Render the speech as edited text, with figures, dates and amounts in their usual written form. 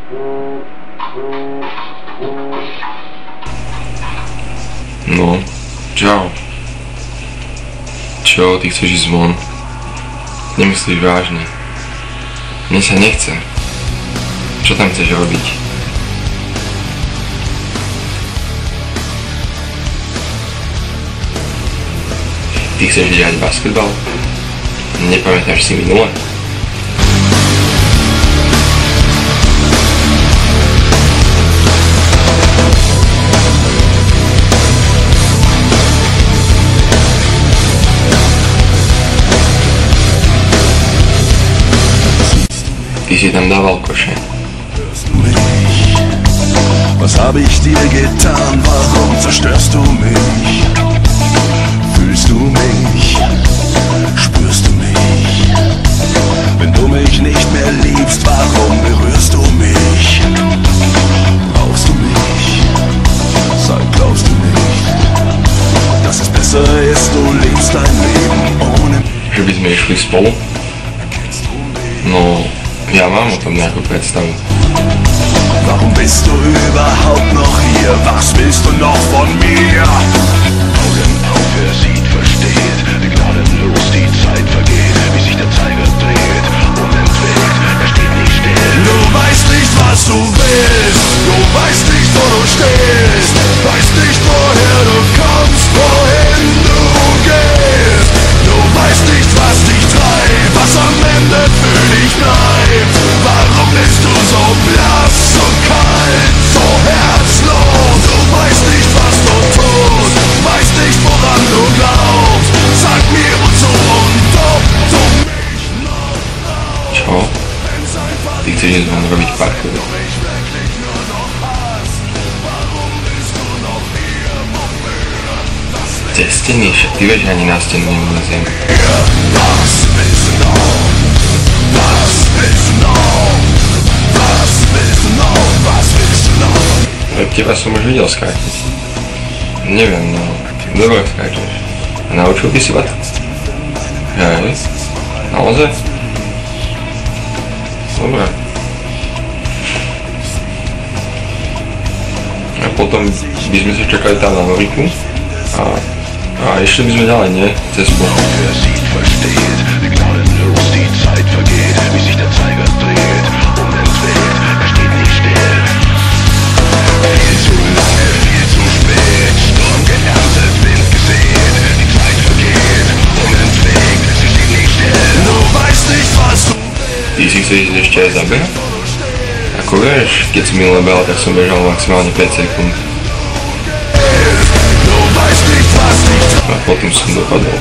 No, čau. Čo, ty chceš ísť von? Nemyslíš vážne? Mne sa nechce. Čo tam chceš robiť? Ty chceš hrať basketbal? Nepamätáš si minule? Ty si tam dával koše. Was habe ich dir getan? Warum zerstörst du mich? Fühlst du mich? Spürst du mich? Wenn du mich nicht mehr liebst, warum berührst du mich? Brauchst du mich? Sag, glaubst du nicht, dass es besser ist, du lebst dein Leben ohne mich? Že by sme išli spolu? No, ja mám o tom nejakú predstavu. Warum bist du überhaupt noch hier? Was willst du noch von mir? Auge in Auge, wer sieht, versteht. Gnadenlos die Zeit vergeht, wie sich der Zeiger dreht. Unentwegt, er steht nicht still. Du weißt nicht, was du willst. Du weißt nicht, wo du stehst. Weißt nicht, woher du kommst, wohin du gehst. Du weißt nicht, was dich treibt, was am Ende für dich bleibt. Warum bist du so blass und kalt, so herzlos? Du weißt nicht, was du tust, weißt nicht, woran du glaubst. Sag mir wozu und ob du mich noch brauchst. Čo? Ty chceš ísť von robiť parkour? Stený, však ty vieš, ani na stenu nevyleziem. Od teba som už videl skákať. Neviem, no, dobre skáčeš. A naučil by si ma to? Hej, naozaj? Dobre. A potom by sme sa čakali tam na Noriku a išli by sme ďalej, nie? Cez spolu. Ty si chceš ísť ešte aj zabehať? Ako vieš, keď si minule behal, tak som bežal maximálne 5 sekúnd. A potom som dopadol.